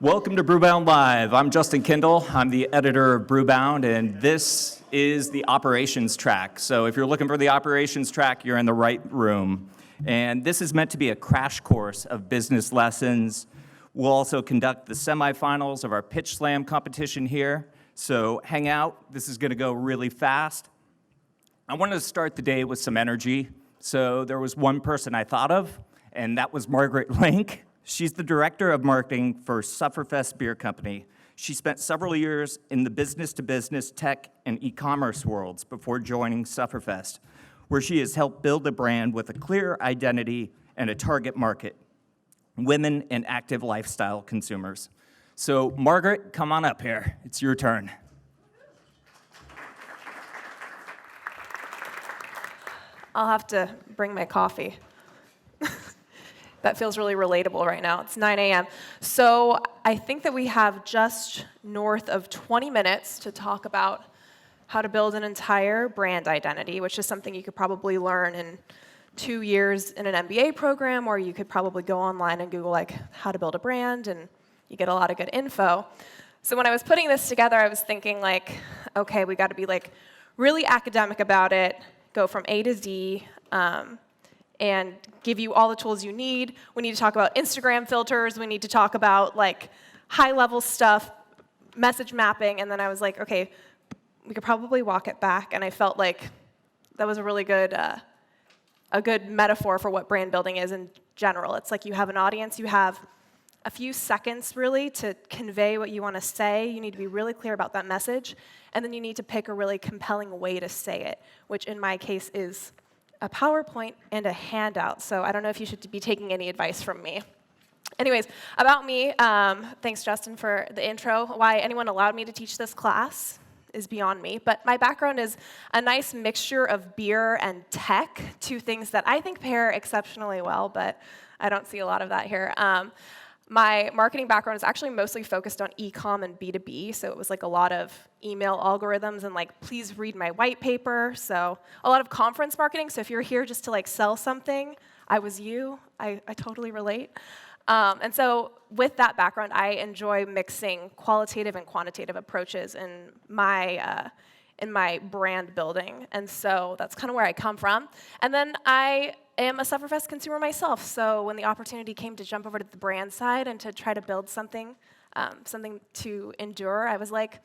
Welcome to Brewbound Live. I'm Justin Kindle. I'm the editor of Brewbound, and this is the operations track. So if you're looking for the operations track, you're in the right room. And this is meant to be a crash course of business lessons. We'll also conduct the semifinals of our Pitch Slam competition here. So hang out. This is going to go really fast. I wanted to start the day with some energy. So there was one person I thought of, and that was Margaret Link. She's the director of marketing for Sufferfest Beer Company. She spent several years in the business-to-business tech and e-commerce worlds before joining Sufferfest, where she has helped build a brand with a clear identity and a target market, women and active lifestyle consumers. So Margaret, come on up here. It's your turn. I'll have to bring my coffee. That feels really relatable right now. It's 9 a.m. So I think that we have just north of 20 minutes to talk about how to build an entire brand identity, which is something you could probably learn in 2 years in an MBA program, or you could probably go online and Google like how to build a brand, and you get a lot of good info. So when I was putting this together, I was thinking like, okay, we got to be like really academic about it, go from A to Z, and give you all the tools you need. We need to talk about Instagram filters. We need to talk about like high-level stuff, message mapping. And then I was like, okay, we could probably walk it back. And I felt like that was a really good, a good metaphor for what brand building is in general. It's like you have an audience. You have a few seconds really to convey what you want to say. You need to be really clear about that message. And then you need to pick a really compelling way to say it, which in my case is a PowerPoint and a handout. So I don't know if you should be taking any advice from me. Anyways, about me, thanks Justin for the intro. Why anyone allowed me to teach this class is beyond me. But my background is a nice mixture of beer and tech, two things that I think pair exceptionally well, but I don't see a lot of that here. My marketing background is actually mostly focused on e-com and B2B, so it was like a lot of email algorithms and like, please read my white paper. So a lot of conference marketing, so if you're here just to like sell something, I was you. I totally relate. And so with that background, I enjoy mixing qualitative and quantitative approaches in my brand building. And so that's kind of where I come from. And then I am a Sufferfest consumer myself, so when the opportunity came to jump over to the brand side and to try to build something, something to endure, I was like,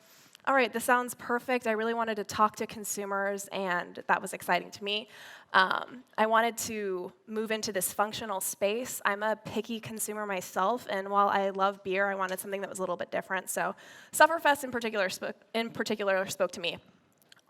all right, this sounds perfect. I really wanted to talk to consumers, and that was exciting to me. I wanted to move into this functional space. I'm a picky consumer myself, and while I love beer, I wanted something that was a little bit different. So Sufferfest in particular spoke to me.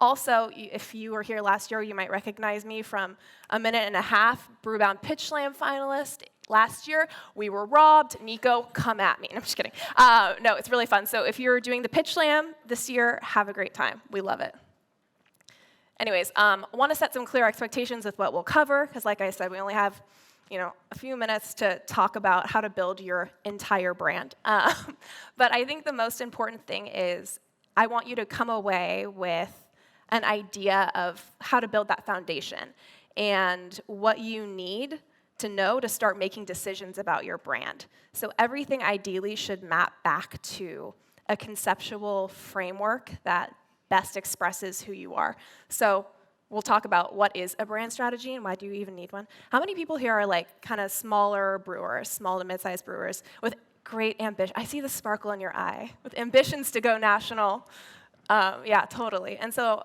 Also, if you were here last year, you might recognize me from a minute and a half, Brewbound Pitch Slam finalist. Last year, we were robbed. Nico, come at me. No, I'm just kidding. No, it's really fun. So if you're doing the Pitch Slam this year, have a great time. We love it. Anyways, I want to set some clear expectations with what we'll cover, because like I said, we only have a few minutes to talk about how to build your entire brand. But I think the most important thing is I want you to come away with an idea of how to build that foundation and what you need to know to start making decisions about your brand. So everything ideally should map back to a conceptual framework that best expresses who you are. So we'll talk about what is a brand strategy and why do you even need one. How many people here are like kind of smaller brewers, small to mid-sized brewers with great ambition? I see the sparkle in your eye. With ambitions to go national. Yeah, totally. And so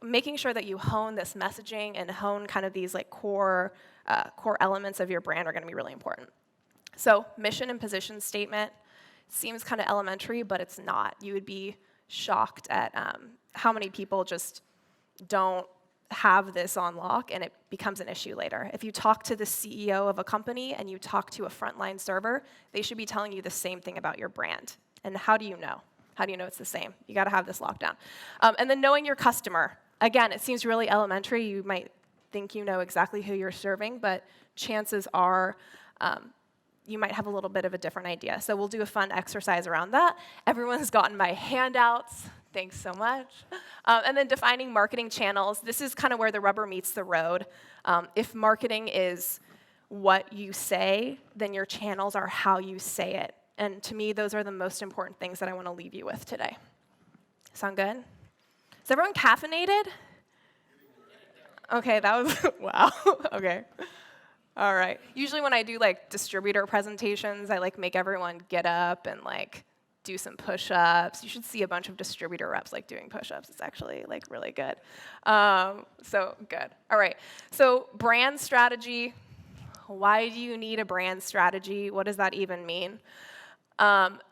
making sure that you hone this messaging and hone kind of these like core elements of your brand are going to be really important. So mission and position statement seems kind of elementary, but it's not. You would be shocked at how many people just don't have this on lock, and it becomes an issue later. If you talk to the CEO of a company and you talk to a frontline server, they should be telling you the same thing about your brand. And how do you know? How do you know it's the same? You got to have this locked down. And then knowing your customer. Again, it seems really elementary. You might think you know exactly who you're serving, but chances are you might have a little bit of a different idea. So we'll do a fun exercise around that. Everyone's gotten my handouts. Thanks so much. And then defining marketing channels. This is kind of where the rubber meets the road. If marketing is what you say, then your channels are how you say it. And to me, those are the most important things that I want to leave you with today. Sound good? Is everyone caffeinated? Okay, that was, wow, okay. All right. Usually when I do like distributor presentations, I like make everyone get up and like do some push-ups. You should see a bunch of distributor reps like doing push-ups. It's actually like really good. So good. All right. So brand strategy. Why do you need a brand strategy? What does that even mean?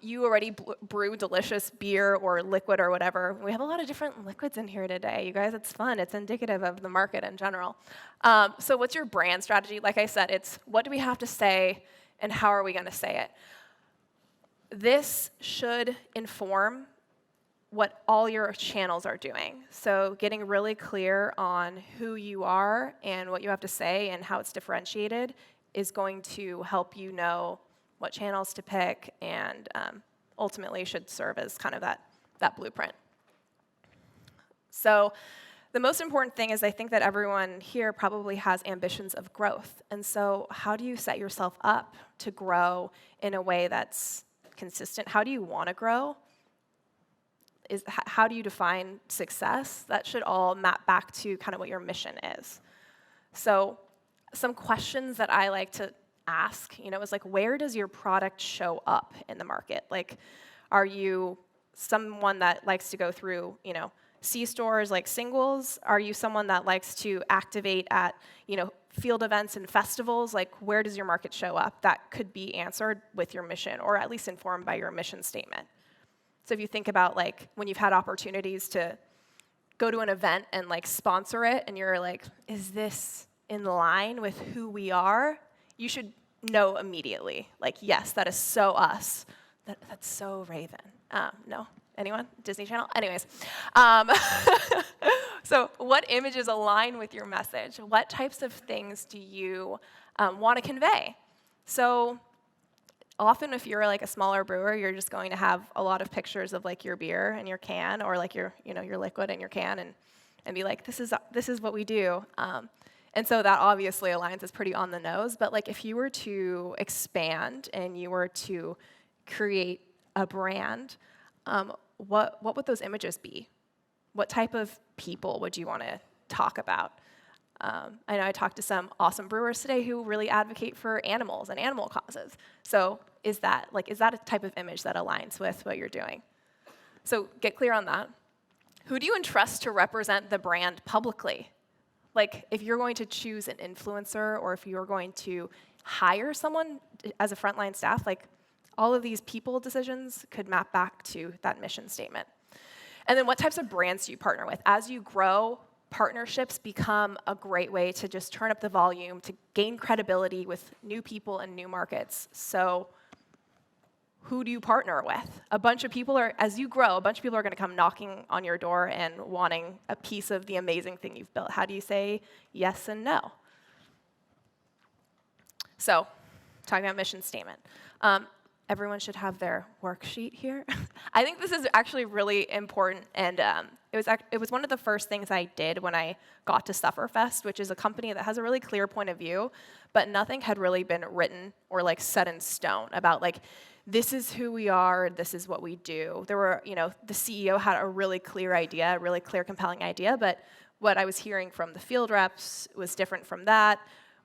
You already brew delicious beer or liquid or whatever. We have a lot of different liquids in here today. You guys, it's fun. It's indicative of the market in general. So what's your brand strategy? Like I said, it's what do we have to say and how are we going to say it? This should inform what all your channels are doing. So getting really clear on who you are and what you have to say and how it's differentiated is going to help you know what channels to pick, and ultimately should serve as kind of that blueprint. So the most important thing is I think that everyone here probably has ambitions of growth. And so how do you set yourself up to grow in a way that's consistent? How do you want to grow? How do you define success? That should all map back to kind of what your mission is. So some questions that I like to ask, is like, where does your product show up in the market? Like, are you someone that likes to go through, C-stores like singles? Are you someone that likes to activate at, field events and festivals? Like, where does your market show up? That could be answered with your mission, or at least informed by your mission statement. So if you think about, like, when you've had opportunities to go to an event and, like, sponsor it, and you're like, is this in line with who we are? You should know immediately, like, yes, that is so us. That's so Raven. No? Anyone? Disney Channel? Anyways. So what images align with your message? What types of things do you want to convey? So often if you're like a smaller brewer, you're just going to have a lot of pictures of like your beer and your can, or like your liquid and your can, and be like, this is what we do. And so that obviously aligns as pretty on the nose, but like if you were to expand and you were to create a brand, what would those images be? What type of people would you want to talk about? I know I talked to some awesome brewers today who really advocate for animals and animal causes. So is that a type of image that aligns with what you're doing? So get clear on that. Who do you entrust to represent the brand publicly? Like, if you're going to choose an influencer, or if you're going to hire someone as a frontline staff, like, all of these people decisions could map back to that mission statement. And then what types of brands do you partner with? As you grow, partnerships become a great way to just turn up the volume, to gain credibility with new people and new markets. So who do you partner with? As you grow, a bunch of people are going to come knocking on your door and wanting a piece of the amazing thing you've built. How do you say yes and no? So, talking about mission statement. Everyone should have their worksheet here. I think this is actually really important, and it was one of the first things I did when I got to Sufferfest, which is a company that has a really clear point of view, but nothing had really been written or like set in stone about like, this is who we are, this is what we do. There were, the CEO had a really clear idea, a really clear, compelling idea, but what I was hearing from the field reps was different from that.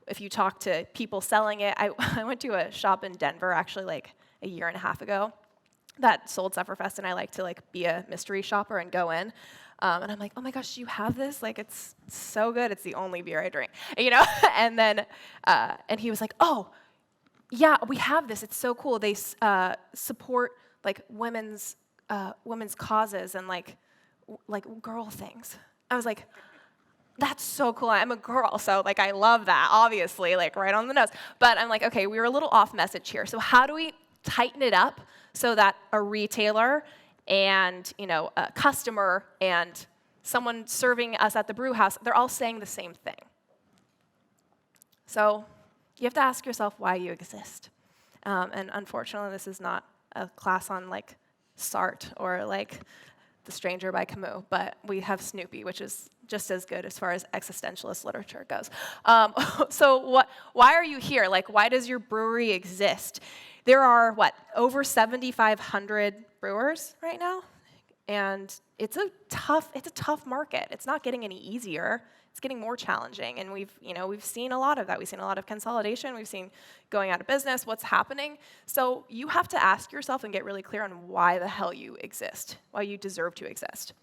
If you talk to people selling it, I went to a shop in Denver actually like a year and a half ago that sold Sufferfest, and I like to like be a mystery shopper and go in. And I'm like, oh my gosh, do you have this? Like, it's so good. It's the only beer I drink, And then, and he was like, oh, yeah, we have this. It's so cool. They support like women's causes and like girl things. I was like, that's so cool. I'm a girl, so like I love that. Obviously, like right on the nose. But I'm like, okay, we were a little off message here. So how do we tighten it up so that a retailer and a customer and someone serving us at the brew house, they're all saying the same thing? So you have to ask yourself why you exist. And unfortunately, this is not a class on like SART or like The Stranger by Camus, but we have Snoopy, which is just as good as far as existentialist literature goes. Why are you here? Like, why does your brewery exist? There are, over 7,500 brewers right now? And it's a tough market. It's not getting any easier. It's getting more challenging, and we've seen a lot of that. We've seen a lot of consolidation. We've seen going out of business. What's happening? So you have to ask yourself and get really clear on why the hell you exist, why you deserve to exist.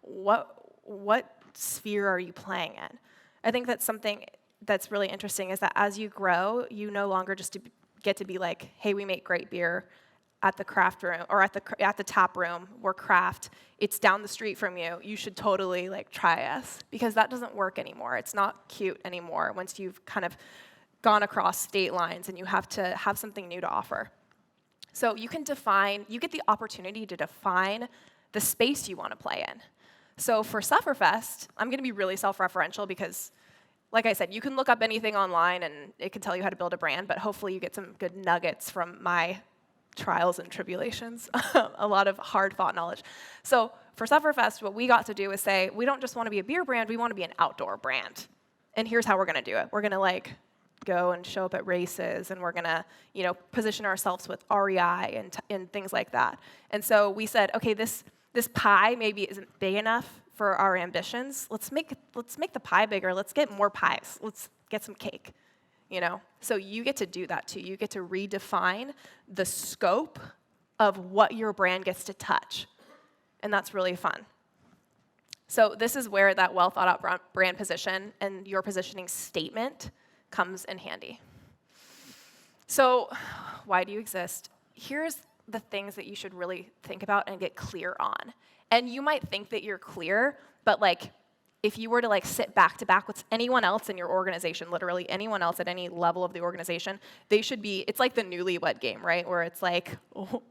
What sphere are you playing in? I think that's something that's really interesting is that as you grow, you no longer just get to be like, hey, we make great beer at the craft room or at the tap room. We're craft. It's down the street from you. You should totally try us, because that doesn't work anymore. It's not cute anymore once you've kind of gone across state lines and you have to have something new to offer. So you get the opportunity to define the space you want to play in. So for Sufferfest, I'm going to be really self-referential because, like I said, you can look up anything online and it can tell you how to build a brand, but hopefully you get some good nuggets from my trials and tribulations, a lot of hard-fought knowledge. So for Sufferfest, what we got to do is say, we don't just want to be a beer brand, we want to be an outdoor brand. And here's how we're going to do it. We're going to go and show up at races, and we're going to position ourselves with REI and things like that. And so we said, okay, this pie maybe isn't big enough for our ambitions. Let's make the pie bigger. Let's get more pies. Let's get some cake. So you get to do that too. You get to redefine the scope of what your brand gets to touch, and that's really fun. So this is where that well thought out brand position and your positioning statement comes in handy. So why do you exist? Here's the things that you should really think about and get clear on. And you might think that you're clear, but if you were to sit back to back with anyone else in your organization, literally anyone else at any level of the organization, they should be, it's like the newlywed game, right? Where it's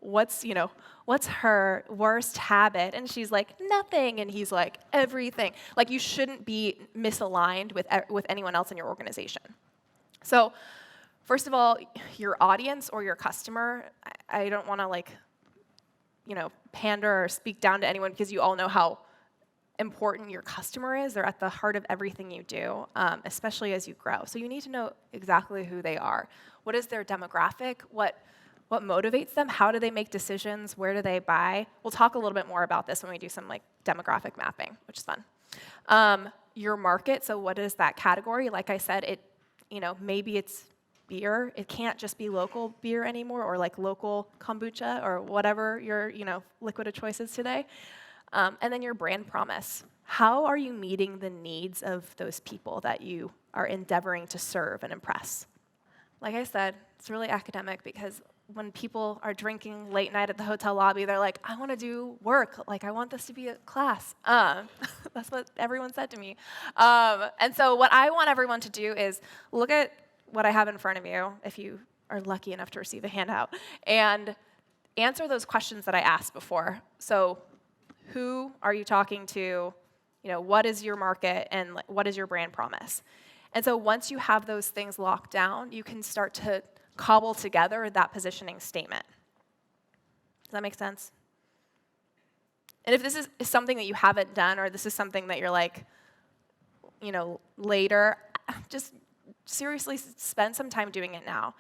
what's her worst habit? And she's like, nothing. And he's like, everything. You shouldn't be misaligned with anyone else in your organization. So first of all, your audience or your customer, I don't want to pander or speak down to anyone, because you all know how important your customer is. They're at the heart of everything you do, especially as you grow. So you need to know exactly who they are. What is their demographic? What motivates them? How do they make decisions? Where do they buy? We'll talk a little bit more about this when we do some demographic mapping, which is fun. Your market, so what is that category? Like I said, maybe it's beer. It can't just be local beer anymore, or local kombucha, or whatever your liquid of choice is today. And then your brand promise. How are you meeting the needs of those people that you are endeavoring to serve and impress? Like I said, it's really academic, because when people are drinking late night at the hotel lobby, they're like, I want to do work. I want this to be a class. That's what everyone said to me. And so what I want everyone to do is look at what I have in front of you, if you are lucky enough to receive a handout, and answer those questions that I asked before. So who are you talking to? What is your market, and what is your brand promise? And so once you have those things locked down, you can start to cobble together that positioning statement. Does that make sense? And if this is something that you haven't done, or this is something that you're later, just seriously spend some time doing it now.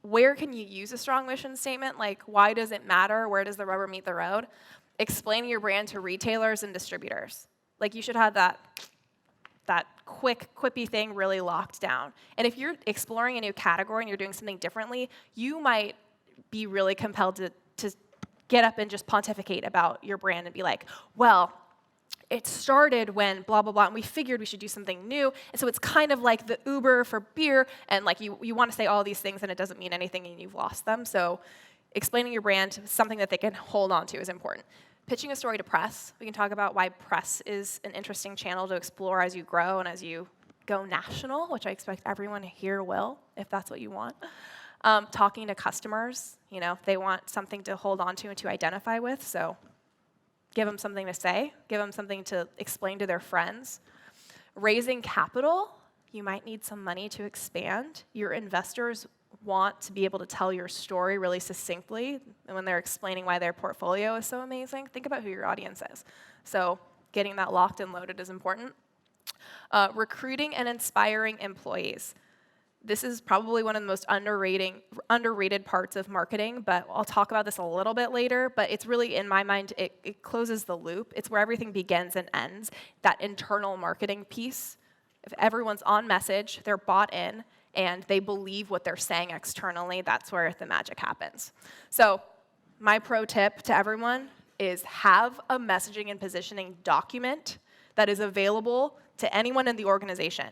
Where can you use a strong mission statement? Why does it matter? Where does the rubber meet the road? Explaining your brand to retailers and distributors. You should have that quick, quippy thing really locked down. And if you're exploring a new category and you're doing something differently, you might be really compelled to get up and just pontificate about your brand and be like, well, it started when blah, blah, blah, and we figured we should do something new. And so it's kind of like the Uber for beer, and you want to say all these things and it doesn't mean anything and you've lost them. So explaining your brand, something that they can hold on to, is important. Pitching a story to press. We can talk about why press is an interesting channel to explore as you grow and as you go national, which I expect everyone here will, if that's what you want. Talking to customers, they want something to hold on to and to identify with, so give them something to say, give them something to explain to their friends. Raising capital, you might need some money to expand. Your investors want to be able to tell your story really succinctly, and when they're explaining why their portfolio is so amazing, think about who your audience is. So getting that locked and loaded is important. Recruiting and inspiring employees. This is probably one of the most underrated parts of marketing, but I'll talk about this a little bit later. But it's really, in my mind, it closes the loop. It's where everything begins and ends, that internal marketing piece. If everyone's on message, they're bought in, and they believe what they're saying externally, that's where the magic happens. So my pro tip to everyone is have a messaging and positioning document that is available to anyone in the organization.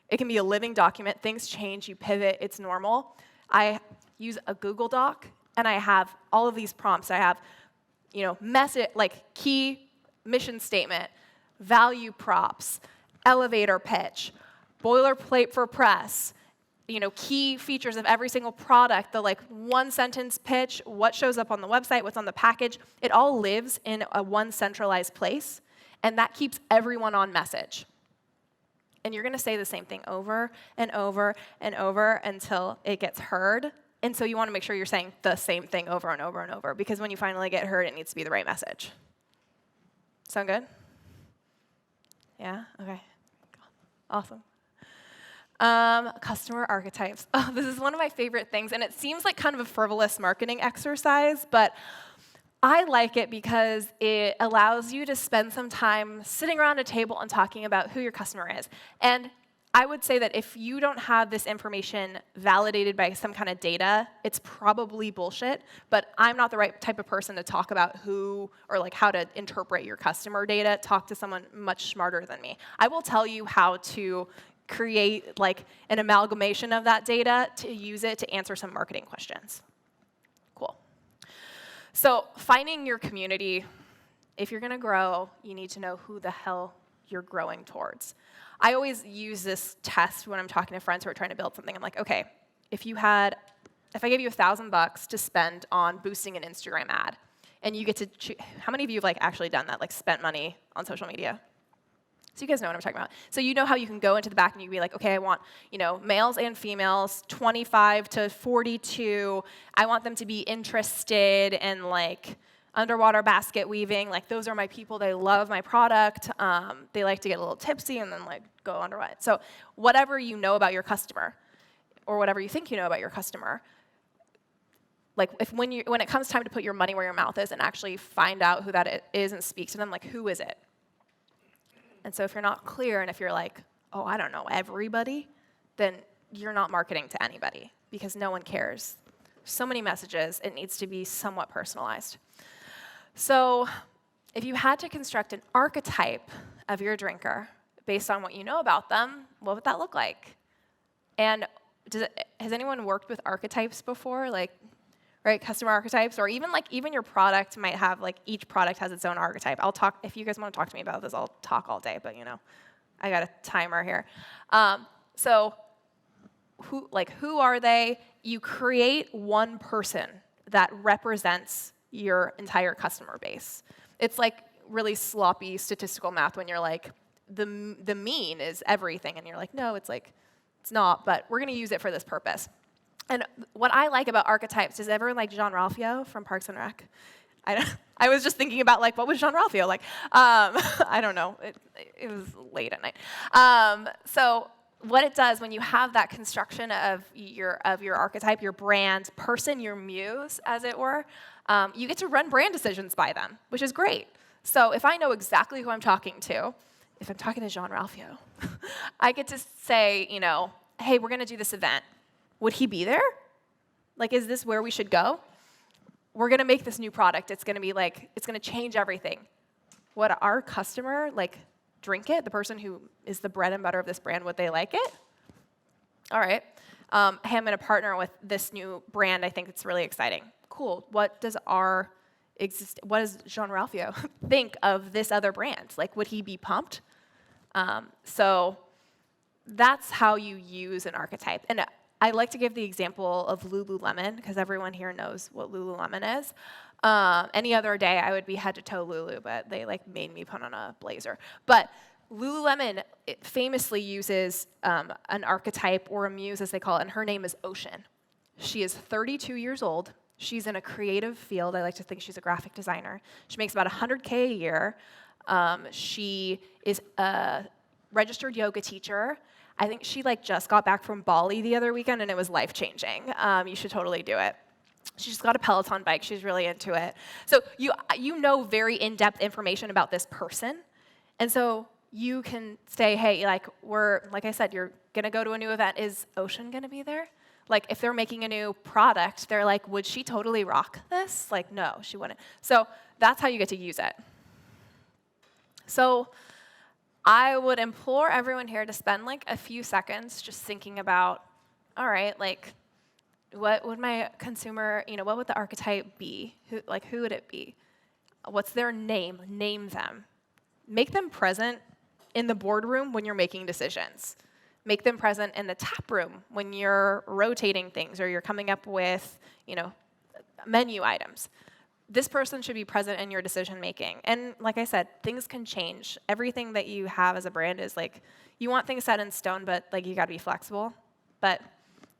It can be a living document. Things change, you pivot, it's normal. I use a Google Doc, and I have all of these prompts. I have, message, like key mission statement, value props, elevator pitch, boilerplate for press, key features of every single product, the one sentence pitch, what shows up on the website, what's on the package. It all lives in a one centralized place, and that keeps everyone on message. And you're going to say the same thing over and over and over until it gets heard. And so you want to make sure you're saying the same thing over and over and over, because when you finally get heard, it needs to be the right message. Sound good? Yeah? Okay. Awesome. Customer archetypes. Oh, this is one of my favorite things, and it seems like kind of a frivolous marketing exercise, but I like it because it allows you to spend some time sitting around a table and talking about who your customer is. And I would say that if you don't have this information validated by some kind of data, it's probably bullshit, but I'm not the right type of person to talk about who or how to interpret your customer data. Talk to someone much smarter than me. I will tell you how to create an amalgamation of that data to use it to answer some marketing questions. Cool. So finding your community, if you're going to grow, you need to know who the hell you're growing towards. I always use this test when I'm talking to friends who are trying to build something. I'm like, okay, if I gave you $1,000 to spend on boosting an Instagram ad, and you get to choose, how many of you have actually done that, spent money on social media? So you guys know what I'm talking about. So you know how you can go into the back and you can be like, okay, I want males and females, 25 to 42. I want them to be interested in underwater basket weaving. Those are my people. They love my product. They like to get a little tipsy and then go underwater. So whatever you know about your customer, or whatever you think you know about your customer, when it comes time to put your money where your mouth is and actually find out who that is and speak to them, who is it? And so if you're not clear, and if you're oh, I don't know everybody, then you're not marketing to anybody, because no one cares. So many messages, it needs to be somewhat personalized. So if you had to construct an archetype of your drinker based on what you know about them, what would that look like? And has anyone worked with archetypes before? Right, customer archetypes, or even your product might have, each product has its own archetype. I'll talk, if you guys want to talk to me about this, I'll talk all day, but I got a timer here. So who are they? You create one person that represents your entire customer base. It's really sloppy statistical math when you're the mean is everything, and you're no, it's not, but we're gonna use it for this purpose. And what I like about archetypes is, everyone like Jean-Ralphio from Parks and Rec? I was just thinking about what was Jean-Ralphio like? I don't know. It was late at night. So what it does when you have that construction of your archetype, your brand person, your muse, as it were, you get to run brand decisions by them, which is great. So if I know exactly who I'm talking to, if I'm talking to Jean-Ralphio, I get to say, hey, we're going to do this event. Would he be there? Is this where we should go? We're going to make this new product. It's going to be it's going to change everything. Would our customer drink it? The person who is the bread and butter of this brand, would they like it? All right. Hey, I'm going to partner with this new brand. I think it's really exciting. Cool. What does Jean-Ralphio think of this other brand? Would he be pumped? So that's how you use an archetype. And I like to give the example of Lululemon, because everyone here knows what Lululemon is. Any other day, I would be head to toe Lulu, but they made me put on a blazer. But Lululemon famously uses an archetype, or a muse, as they call it, and her name is Ocean. She is 32 years old. She's in a creative field. I like to think she's a graphic designer. She makes about $100K a year. She is a registered yoga teacher. I think she just got back from Bali the other weekend, and it was life-changing. You should totally do it. She's got a Peloton bike. She's really into it. So you know very in-depth information about this person, and so you can say, hey, like I said, you're gonna go to a new event. Is Ocean gonna be there? Like, if they're making a new product, they're like, would she totally rock this? Like, no, she wouldn't. So that's how you get to use it. So I would implore everyone here to spend a few seconds just thinking about, all right, what would my consumer, what would the archetype be? Who would it be? What's their name? Name them. Make them present in the boardroom when you're making decisions. Make them present in the tap room when you're rotating things or you're coming up with, menu items. This person should be present in your decision making. And like I said, things can change. Everything that you have as a brand is you want things set in stone, but you got to be flexible. But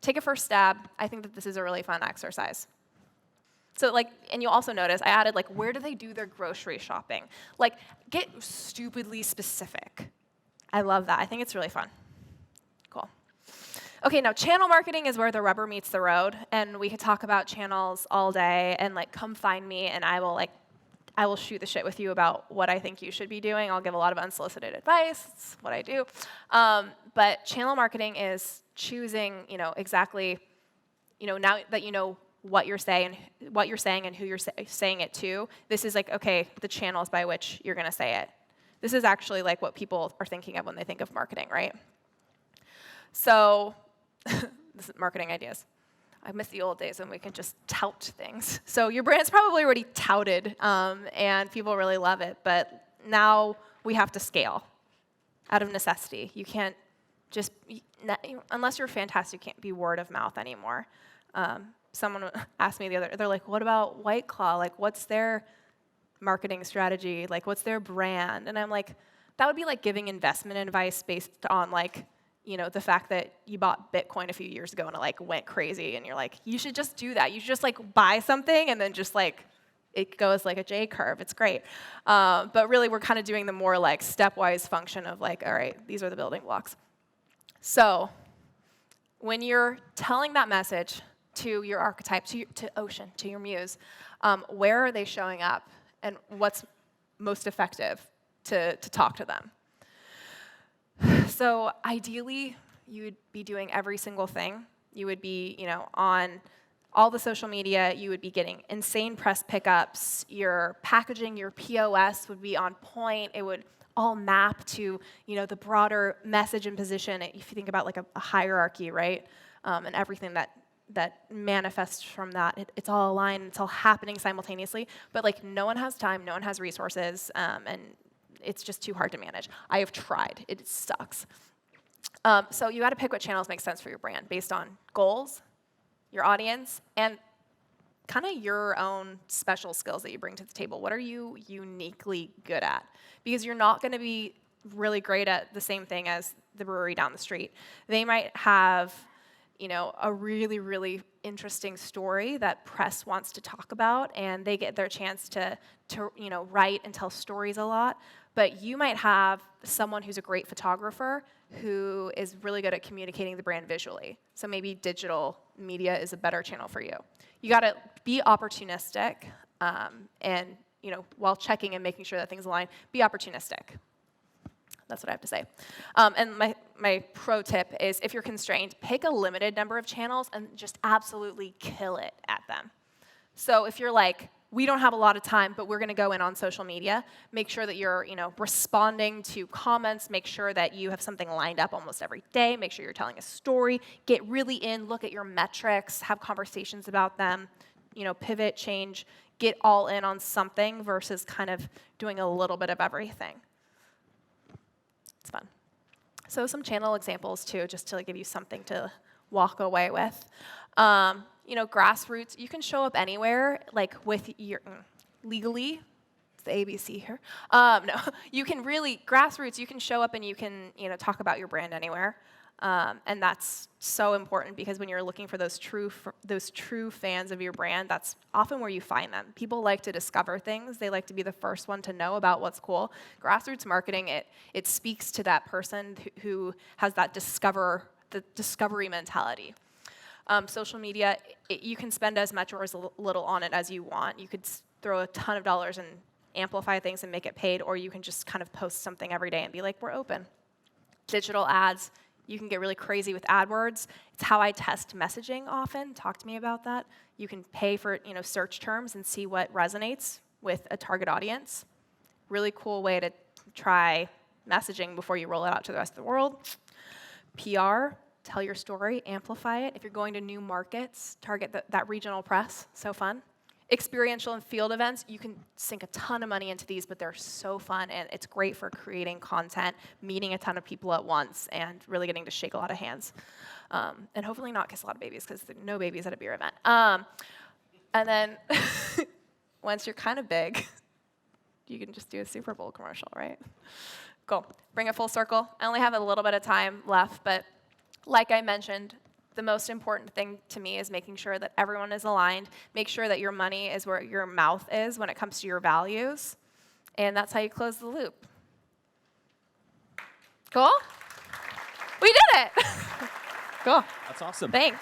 take a first stab. I think that this is a really fun exercise. So and you'll also notice I added where do they do their grocery shopping? Get stupidly specific. I love that. I think it's really fun. Cool. Okay, now channel marketing is where the rubber meets the road, and we could talk about channels all day, and come find me, and I will shoot the shit with you about what I think you should be doing. I'll give a lot of unsolicited advice. It's what I do. But channel marketing is choosing, exactly, now that you know what you're saying and who you're saying it to. This is okay, the channels by which you're going to say it. This is actually what people are thinking of when they think of marketing, right? So this is marketing ideas. I miss the old days when we could just tout things. So your brand's probably already touted, and people really love it. But now we have to scale out of necessity. You can't just, unless you're fantastic, you can't be word of mouth anymore. Someone asked me they're like, what about White Claw? What's their marketing strategy? What's their brand? And I'm like, that would be giving investment advice based on the fact that you bought Bitcoin a few years ago and it went crazy, and you're like, you should just do that. You should just buy something and then just it goes like a J curve. It's great. But really, we're kind of doing the more stepwise function of all right, these are the building blocks. So when you're telling that message to your archetype, to Ocean, to your muse, where are they showing up, and what's most effective to talk to them? So ideally, you would be doing every single thing. You would be, on all the social media. You would be getting insane press pickups. Your packaging, your POS would be on point. It would all map to, the broader message and position. If you think about a hierarchy, right, and everything that manifests from that, it's all aligned. It's all happening simultaneously. But no one has time. No one has resources, and it's just too hard to manage. I have tried. It sucks. So you got to pick what channels make sense for your brand based on goals, your audience, and kind of your own special skills that you bring to the table. What are you uniquely good at? Because you're not going to be really great at the same thing as the brewery down the street. They might have, a really, really interesting story that press wants to talk about, and they get their chance to write and tell stories a lot. But you might have someone who's a great photographer who is really good at communicating the brand visually. So maybe digital media is a better channel for you. You got to be opportunistic, and while checking and making sure that things align, be opportunistic. That's what I have to say. And my pro tip is, if you're constrained, pick a limited number of channels and just absolutely kill it at them. So if you're we don't have a lot of time, but we're going to go in on social media, make sure that you're responding to comments, make sure that you have something lined up almost every day, make sure you're telling a story, get really in, look at your metrics, have conversations about them, pivot, change, get all in on something versus kind of doing a little bit of everything. It's fun. So some channel examples too, just to give you something to walk away with. Grassroots, you can show up anywhere, with your, legally, it's the ABC here. No, you can really, grassroots, you can show up and you can, talk about your brand anywhere. And that's so important because when you're looking for those true fans of your brand, that's often where you find them. People like to discover things. They like to be the first one to know about what's cool. Grassroots marketing, it speaks to that person who has that discovery mentality. Social media, you can spend as much or as little on it as you want. You could throw a ton of dollars and amplify things and make it paid, or you can just kind of post something every day and be like, we're open. Digital ads, you can get really crazy with AdWords. It's how I test messaging often. Talk to me about that. You can pay for search terms and see what resonates with a target audience. Really cool way to try messaging before you roll it out to the rest of the world. PR, tell your story, amplify it. If you're going to new markets, target that regional press, so fun. Experiential and field events, you can sink a ton of money into these, but they're so fun, and it's great for creating content, meeting a ton of people at once, and really getting to shake a lot of hands. And hopefully not kiss a lot of babies, because no babies at a beer event. And then once you're kind of big, you can just do a Super Bowl commercial, right? Cool. Bring it full circle. I only have a little bit of time left, but like I mentioned, the most important thing to me is making sure that everyone is aligned. Make sure that your money is where your mouth is when it comes to your values. And that's how you close the loop. Cool? We did it! Cool. That's awesome. Thanks.